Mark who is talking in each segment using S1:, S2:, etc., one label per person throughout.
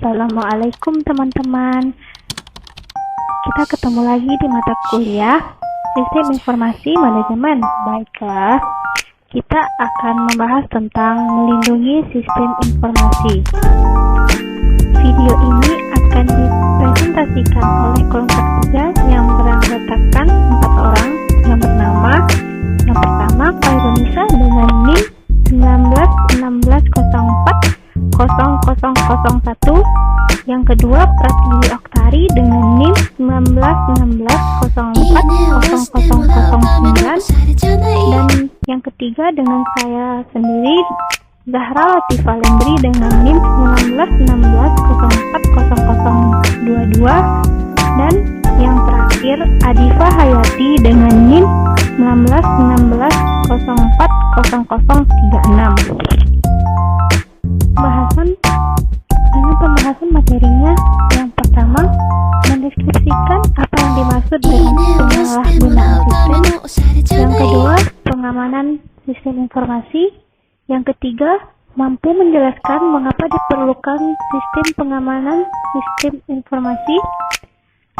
S1: Assalamualaikum teman-teman. Kita ketemu lagi di mata kuliah Sistem Informasi Manajemen. Baiklah, kita akan membahas tentang melindungi sistem informasi. Video ini akan dipresentasikan oleh kelompok 3 yang beranggotakan 4 orang yang bernama yang pertama Khairunisa dengan NIM 1916040001, yang kedua Pratiwi Oktari dengan NIM 1916040009, dan yang ketiga dengan saya sendiri Zahra Latifah Lembri dengan NIM 1916040022, dan yang terakhir Adifa Hayati dengan NIM 1916040036. Pembahasan materinya, yang pertama mendeskripsikan apa yang dimaksud dengan penyalahgunaan sistem, yang kedua pengamanan sistem informasi, yang ketiga mampu menjelaskan mengapa diperlukan sistem pengamanan sistem informasi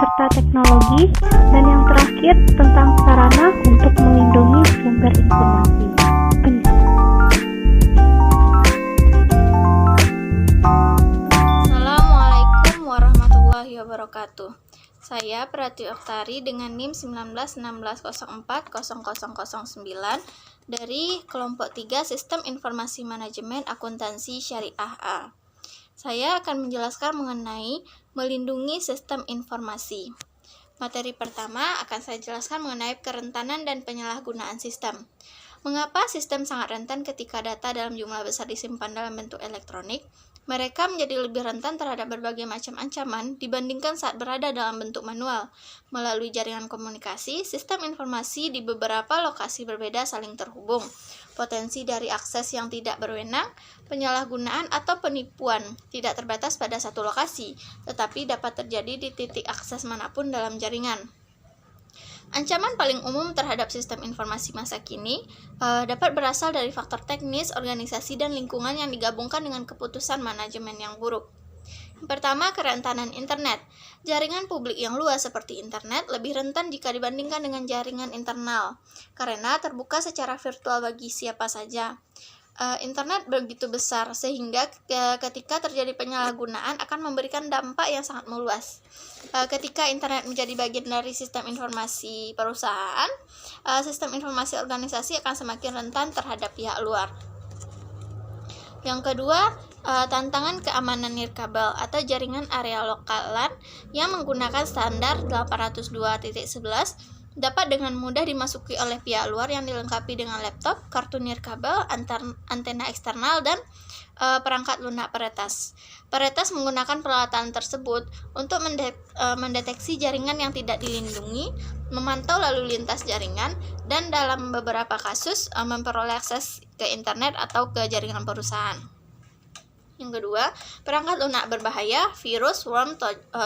S1: serta teknologi, dan yang terakhir tentang sarana untuk melindungi sumber informasi.
S2: Assalamualaikum warahmatullahi wabarakatuh. Saya Pratiwi Oktari dengan NIM 1916040009 dari kelompok 3 Sistem Informasi Manajemen Akuntansi Syariah A. Saya akan menjelaskan mengenai melindungi sistem informasi. Materi pertama akan saya jelaskan mengenai kerentanan dan penyalahgunaan sistem. Mengapa sistem sangat rentan ketika data dalam jumlah besar disimpan dalam bentuk elektronik? Mereka menjadi lebih rentan terhadap berbagai macam ancaman dibandingkan saat berada dalam bentuk manual. Melalui jaringan komunikasi, sistem informasi di beberapa lokasi berbeda saling terhubung. Potensi dari akses yang tidak berwenang, penyalahgunaan atau penipuan tidak terbatas pada satu lokasi, tetapi dapat terjadi di titik akses manapun dalam jaringan. Ancaman paling umum terhadap sistem informasi masa kini dapat berasal dari faktor teknis, organisasi, dan lingkungan yang digabungkan dengan keputusan manajemen yang buruk. Yang pertama, kerentanan internet. Jaringan publik yang luas seperti internet lebih rentan jika dibandingkan dengan jaringan internal, karena terbuka secara virtual bagi siapa saja. Internet begitu besar sehingga ketika terjadi penyalahgunaan akan memberikan dampak yang sangat meluas. Ketika internet menjadi bagian dari sistem informasi perusahaan, sistem informasi organisasi akan semakin rentan terhadap pihak luar. Yang kedua, tantangan keamanan nirkabel atau jaringan area lokal LAN yang menggunakan standar 802.11 dapat dengan mudah dimasuki oleh pihak luar yang dilengkapi dengan laptop, kartu nirkabel, antena eksternal, dan perangkat lunak peretas. Peretas menggunakan peralatan tersebut untuk mendeteksi jaringan yang tidak dilindungi, memantau lalu lintas jaringan, dan dalam beberapa kasus memperoleh akses ke internet atau ke jaringan perusahaan. Yang kedua, perangkat lunak berbahaya, virus, worm,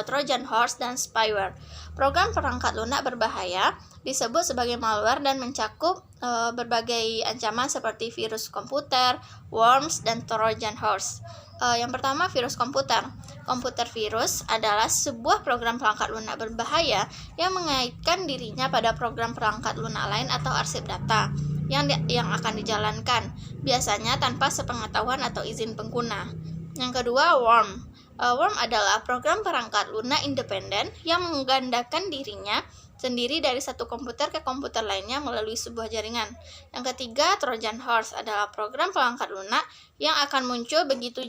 S2: Trojan horse, dan spyware. Program perangkat lunak berbahaya disebut sebagai malware dan mencakup berbagai ancaman seperti virus komputer, worms, dan Trojan horse. Yang pertama, virus komputer. Komputer virus adalah sebuah program perangkat lunak berbahaya yang mengaitkan dirinya pada program perangkat lunak lain atau arsip data yang akan dijalankan, biasanya tanpa sepengetahuan atau izin pengguna. Yang kedua, worm. Worm adalah program perangkat lunak independen yang menggandakan dirinya sendiri dari satu komputer ke komputer lainnya melalui sebuah jaringan. Yang ketiga, Trojan horse adalah program perangkat lunak yang akan muncul begitu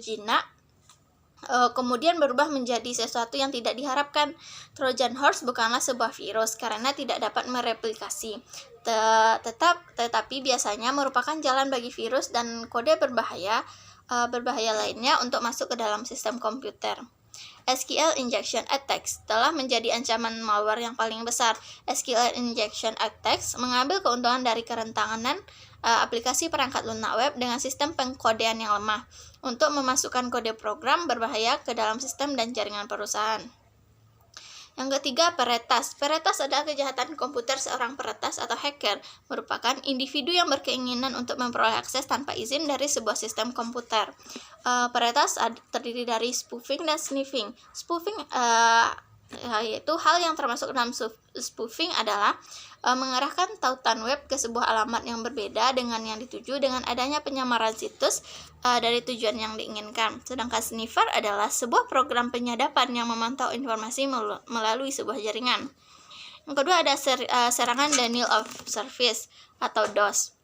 S2: jinak, kemudian berubah menjadi sesuatu yang tidak diharapkan. Trojan horse bukanlah sebuah virus karena tidak dapat mereplikasi, tetapi biasanya merupakan jalan bagi virus dan kode berbahaya lainnya untuk masuk ke dalam sistem komputer. SQL injection attacks telah menjadi ancaman malware yang paling besar. SQL injection attacks mengambil keuntungan dari kerentanan aplikasi perangkat lunak web dengan sistem pengkodean yang lemah untuk memasukkan kode program berbahaya ke dalam sistem dan jaringan perusahaan. Yang ketiga, peretas. Peretas adalah kejahatan komputer. Seorang peretas atau hacker merupakan individu yang berkeinginan untuk memperoleh akses tanpa izin dari sebuah sistem komputer. Peretas terdiri dari spoofing dan sniffing. Spoofing yaitu hal yang termasuk dalam spoofing adalah mengarahkan tautan web ke sebuah alamat yang berbeda dengan yang dituju dengan adanya penyamaran situs dari tujuan yang diinginkan. Sedangkan sniffer adalah sebuah program penyadapan yang memantau informasi melalui sebuah jaringan. Yang kedua ada serangan denial of service atau DOS.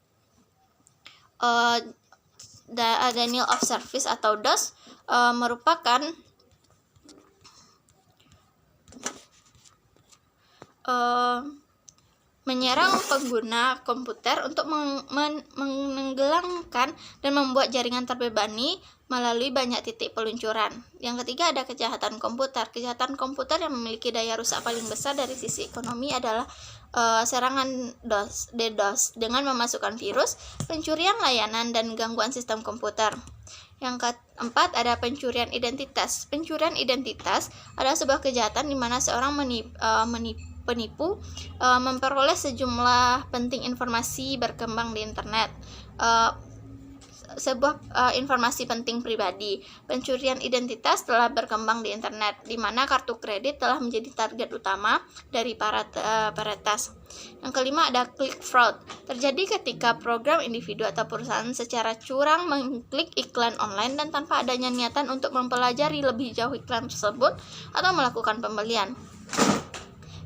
S2: Denial of service atau DOS merupakan menyerang pengguna komputer untuk menenggelamkan dan membuat jaringan terbebani melalui banyak titik peluncuran. Yang ketiga ada kejahatan komputer. Kejahatan komputer yang memiliki daya rusak paling besar dari sisi ekonomi adalah serangan DDoS dengan memasukkan virus, pencurian layanan, dan gangguan sistem komputer. Yang keempat ada pencurian identitas. Pencurian identitas adalah sebuah kejahatan di mana seorang penipu memperoleh sejumlah penting informasi berkembang di internet. Informasi penting pribadi. Pencurian identitas telah berkembang di internet, di mana kartu kredit telah menjadi target utama dari para peretas. Yang kelima ada click fraud. Terjadi ketika program, individu, atau perusahaan secara curang mengklik iklan online dan tanpa adanya niatan untuk mempelajari lebih jauh iklan tersebut atau melakukan pembelian.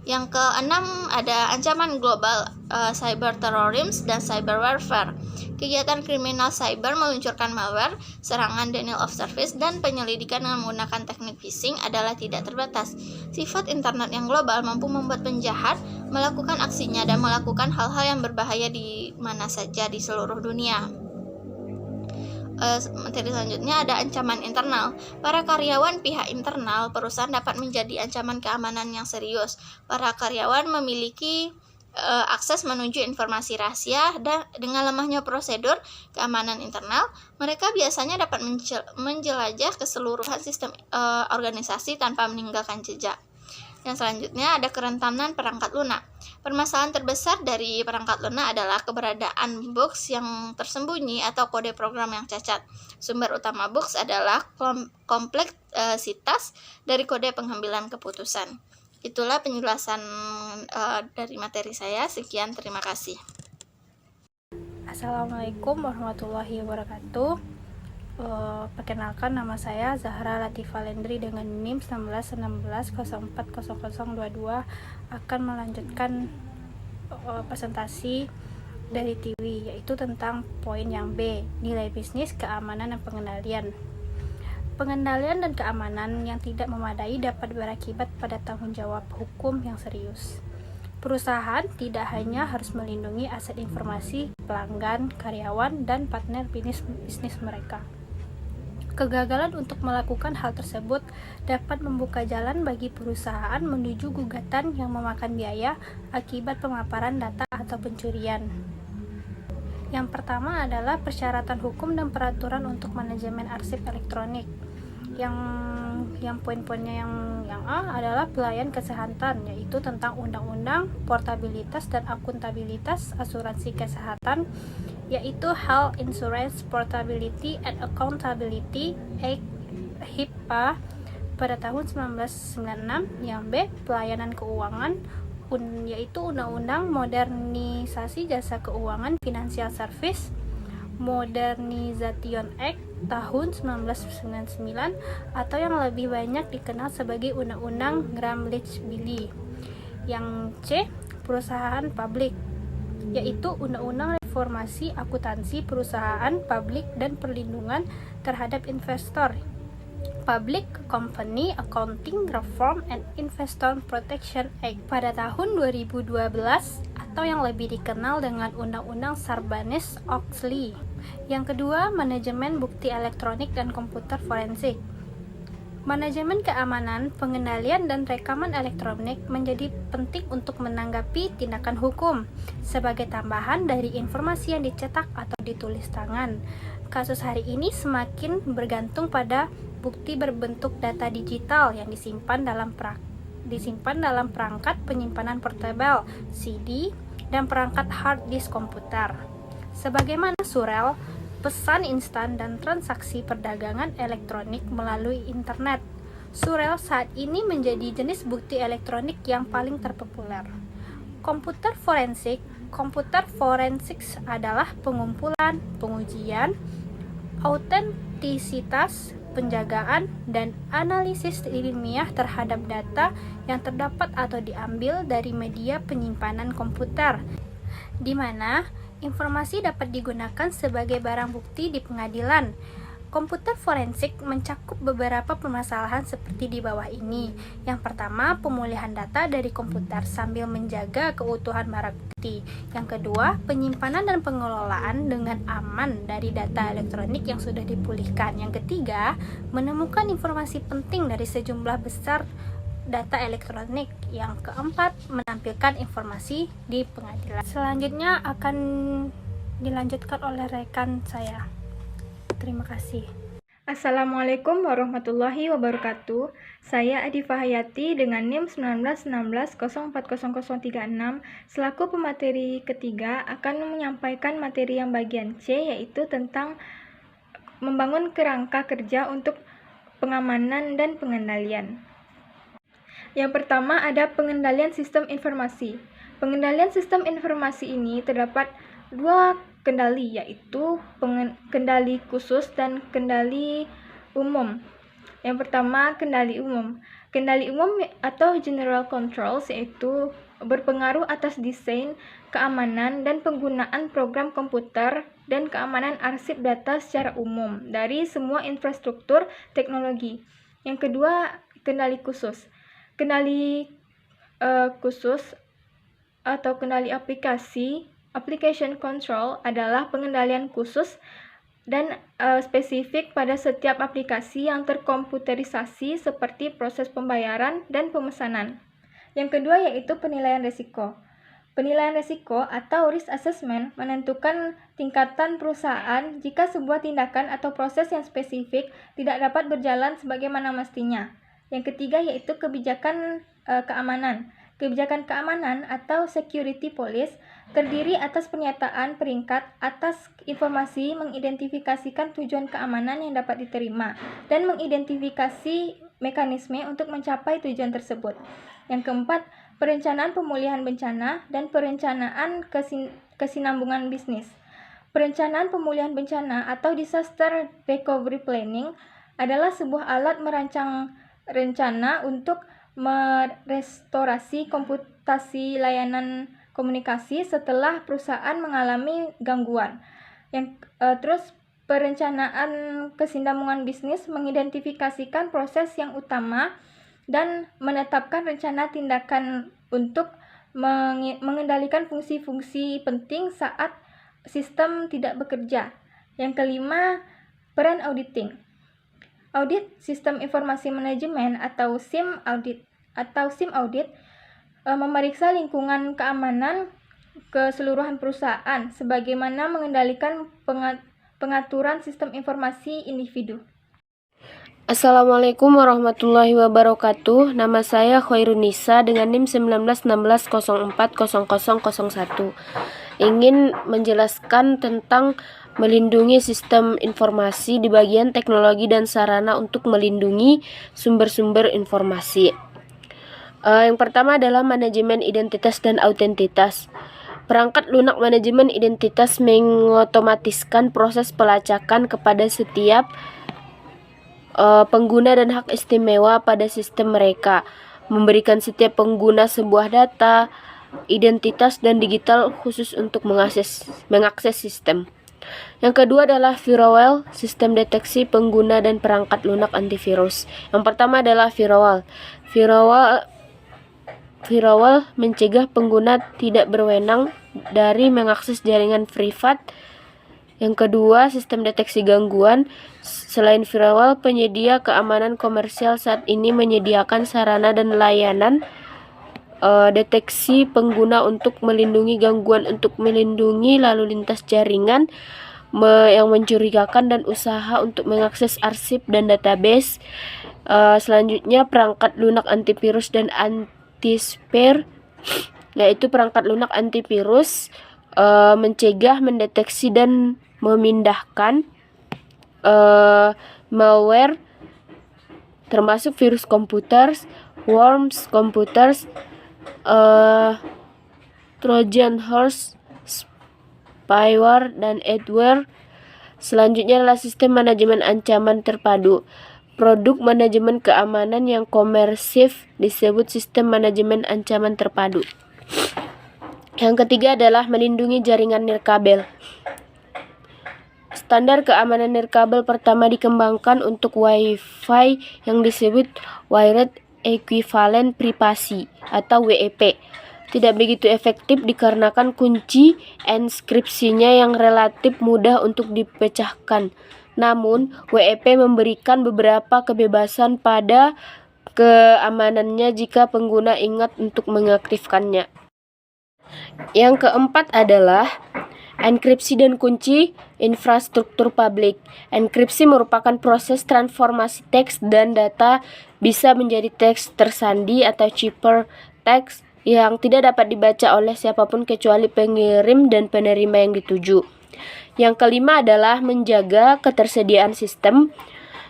S2: Yang keenam ada ancaman global, cyber terrorism dan cyber warfare. Kegiatan kriminal cyber meluncurkan malware, serangan denial of service, dan penyelidikan dengan menggunakan teknik phishing adalah tidak terbatas. Sifat internet yang global mampu membuat penjahat melakukan aksinya dan melakukan hal-hal yang berbahaya di mana saja di seluruh dunia. Materi selanjutnya ada ancaman internal. Para karyawan pihak internal perusahaan dapat menjadi ancaman keamanan yang serius. Para karyawan memiliki akses menuju informasi rahasia dan dengan lemahnya prosedur keamanan internal, mereka biasanya dapat menjelajah keseluruhan sistem organisasi tanpa meninggalkan jejak. Yang selanjutnya ada kerentanan perangkat lunak. Permasalahan terbesar dari perangkat lunak adalah keberadaan bugs yang tersembunyi atau kode program yang cacat. Sumber utama bugs adalah kompleksitas dari kode pengambilan keputusan. Itulah penjelasan dari materi saya. Sekian, terima kasih.
S1: Assalamualaikum warahmatullahi wabarakatuh. Perkenalkan, nama saya Zahra Latifah Lendri dengan NIM 1916040022 akan melanjutkan presentasi dari TV, yaitu tentang poin yang B, nilai bisnis, keamanan, dan pengendalian. Pengendalian dan keamanan yang tidak memadai dapat berakibat pada tanggung jawab hukum yang serius. Perusahaan tidak hanya harus melindungi aset informasi pelanggan, karyawan, dan partner bisnis mereka. Kegagalan untuk melakukan hal tersebut dapat membuka jalan bagi perusahaan menuju gugatan yang memakan biaya akibat pemaparan data atau pencurian. Yang pertama adalah persyaratan hukum dan peraturan untuk manajemen arsip elektronik. Yang poin-poinnya yang A adalah pelayan kesehatan, yaitu tentang undang-undang portabilitas dan akuntabilitas asuransi kesehatan, yaitu Health Insurance Portability and Accountability Act HIPAA pada tahun 1996. Yang B, pelayanan keuangan, yaitu Undang-Undang Modernisasi Jasa Keuangan Financial Service Modernization Act tahun 1999 atau yang lebih banyak dikenal sebagai Undang-Undang Gramm-Leach-Bliley. Yang C, perusahaan publik, yaitu Undang-Undang Reformasi Akuntansi Perusahaan Publik dan Perlindungan Terhadap Investor, Public Company Accounting Reform and Investor Protection Act pada tahun 2012 atau yang lebih dikenal dengan Undang-Undang Sarbanes-Oxley. Yang kedua, manajemen bukti elektronik dan komputer forensik. Manajemen keamanan, pengendalian, dan rekaman elektronik menjadi penting untuk menanggapi tindakan hukum sebagai tambahan dari informasi yang dicetak atau ditulis tangan. Kasus hari ini semakin bergantung pada bukti berbentuk data digital yang disimpan dalam disimpan dalam perangkat penyimpanan portable CD dan perangkat hard disk komputer. Sebagaimana surel, pesan instan dan transaksi perdagangan elektronik melalui internet. Surel saat ini menjadi jenis bukti elektronik yang paling terpopuler. Komputer forensik adalah pengumpulan, pengujian, autentisitas, penjagaan, dan analisis ilmiah terhadap data yang terdapat atau diambil dari media penyimpanan komputer, di mana informasi dapat digunakan sebagai barang bukti di pengadilan. Komputer forensik mencakup beberapa permasalahan seperti di bawah ini. Yang pertama, pemulihan data dari komputer sambil menjaga keutuhan barang bukti. Yang kedua, penyimpanan dan pengelolaan dengan aman dari data elektronik yang sudah dipulihkan. Yang ketiga, menemukan informasi penting dari sejumlah besar data elektronik. Yang keempat, menampilkan informasi di pengadilan. Selanjutnya akan dilanjutkan oleh rekan saya. Terima kasih.
S3: Assalamualaikum warahmatullahi wabarakatuh. Saya Adifah Hayati dengan NIM 1916040036 selaku pemateri ketiga akan menyampaikan materi yang bagian C, yaitu tentang membangun kerangka kerja untuk pengamanan dan pengendalian. Yang pertama ada pengendalian sistem informasi. Pengendalian sistem informasi ini terdapat dua kendali, yaitu kendali khusus dan kendali umum. Yang pertama, kendali umum. Kendali umum atau general controls yaitu berpengaruh atas desain, keamanan, dan penggunaan program komputer dan keamanan arsip data secara umum dari semua infrastruktur teknologi. Yang kedua, kendali khusus. Kendali khusus atau kendali aplikasi, application control adalah pengendalian khusus dan spesifik pada setiap aplikasi yang terkomputerisasi seperti proses pembayaran dan pemesanan. Yang kedua yaitu penilaian risiko. Penilaian risiko atau risk assessment menentukan tingkatan perusahaan jika sebuah tindakan atau proses yang spesifik tidak dapat berjalan sebagaimana mestinya. Yang ketiga yaitu kebijakan keamanan. Kebijakan keamanan atau security policy terdiri atas pernyataan peringkat atas informasi, mengidentifikasikan tujuan keamanan yang dapat diterima, dan mengidentifikasi mekanisme untuk mencapai tujuan tersebut. Yang keempat, perencanaan pemulihan bencana dan perencanaan kesinambungan bisnis. Perencanaan pemulihan bencana atau disaster recovery planning adalah sebuah alat merancang rencana untuk merestorasi komputasi layanan komunikasi setelah perusahaan mengalami gangguan. Terus perencanaan kesinambungan bisnis mengidentifikasikan proses yang utama dan menetapkan rencana tindakan untuk mengendalikan fungsi-fungsi penting saat sistem tidak bekerja. Yang kelima, peran auditing. Audit sistem informasi manajemen atau SIM audit memeriksa lingkungan keamanan keseluruhan perusahaan sebagaimana mengendalikan pengaturan sistem informasi individu.
S4: Assalamualaikum warahmatullahi wabarakatuh. Nama saya Khairunisa dengan NIM 1916040001. Ingin menjelaskan tentang melindungi sistem informasi di bagian teknologi dan sarana untuk melindungi sumber-sumber informasi. Yang pertama adalah manajemen identitas dan autentitas. Perangkat lunak manajemen identitas mengotomatiskan proses pelacakan kepada setiap pengguna dan hak istimewa pada sistem mereka, memberikan setiap pengguna sebuah data, identitas, dan digital khusus untuk mengakses sistem. Yang kedua adalah firewall, sistem deteksi pengguna dan perangkat lunak antivirus. Yang pertama adalah firewall. Firewall mencegah pengguna tidak berwenang dari mengakses jaringan privat. Yang kedua, sistem deteksi gangguan. Selain firewall, penyedia keamanan komersial saat ini menyediakan sarana dan layanan deteksi pengguna untuk melindungi gangguan, untuk melindungi lalu lintas jaringan, yang mencurigakan dan usaha untuk mengakses arsip dan database. Selanjutnya perangkat lunak antivirus dan anti-spyware, yaitu perangkat lunak antivirus mencegah, mendeteksi dan memindahkan malware termasuk virus komputer, worms komputer, Trojan horse, spyware, dan adware. Selanjutnya adalah sistem manajemen ancaman terpadu. Produk manajemen keamanan yang komersif disebut sistem manajemen ancaman terpadu. Yang ketiga adalah melindungi jaringan nirkabel. Standar keamanan nirkabel pertama dikembangkan untuk Wi-Fi yang disebut Wired Equivalent Privacy atau WEP. Tidak begitu efektif dikarenakan kunci enskripsinya yang relatif mudah untuk dipecahkan. Namun, WEP memberikan beberapa kebebasan pada keamanannya jika pengguna ingat untuk mengaktifkannya. Yang keempat adalah enkripsi dan kunci infrastruktur publik. Enkripsi merupakan proses transformasi teks dan data bisa menjadi teks tersandi atau cipher teks yang tidak dapat dibaca oleh siapapun kecuali pengirim dan penerima yang dituju. Yang kelima adalah menjaga ketersediaan sistem,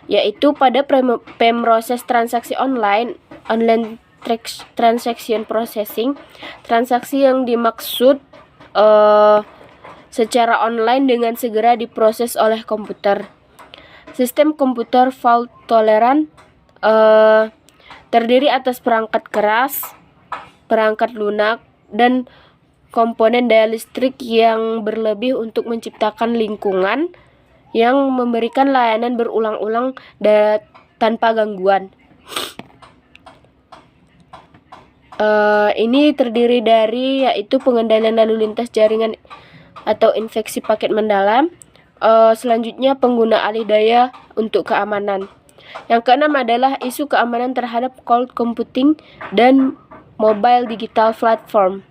S4: yaitu pada proses transaksi online transaction processing, transaksi yang dimaksud secara online dengan segera diproses oleh komputer. Sistem komputer fault tolerant terdiri atas perangkat keras, perangkat lunak, dan komponen daya listrik yang berlebih untuk menciptakan lingkungan yang memberikan layanan berulang-ulang tanpa gangguan. Ini terdiri dari yaitu pengendalian lalu lintas jaringan atau infeksi paket mendalam. Selanjutnya pengguna alih daya untuk keamanan. Yang keenam adalah isu keamanan terhadap cloud computing dan mobile digital platform.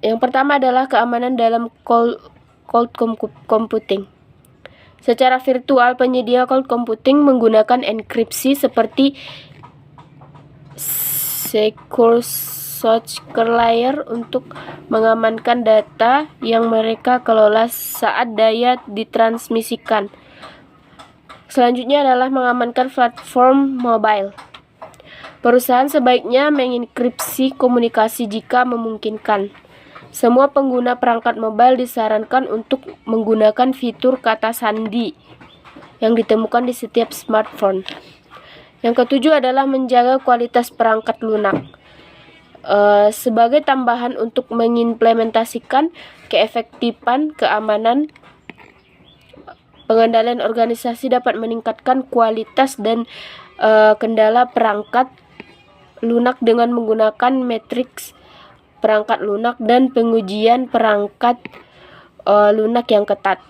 S4: Yang pertama adalah keamanan dalam cloud computing. Secara virtual, penyedia cloud computing menggunakan enkripsi seperti Secure Software Layer untuk mengamankan data yang mereka kelola saat daya ditransmisikan. Selanjutnya adalah mengamankan platform mobile. Perusahaan sebaiknya mengenkripsi komunikasi jika memungkinkan. Semua pengguna perangkat mobile disarankan untuk menggunakan fitur kata sandi yang ditemukan di setiap smartphone. Yang ketujuh adalah menjaga kualitas perangkat lunak. Sebagai tambahan untuk mengimplementasikan keefektifan keamanan, pengendalian organisasi dapat meningkatkan kualitas dan kendala perangkat lunak dengan menggunakan matriks perangkat lunak dan pengujian perangkat lunak yang ketat.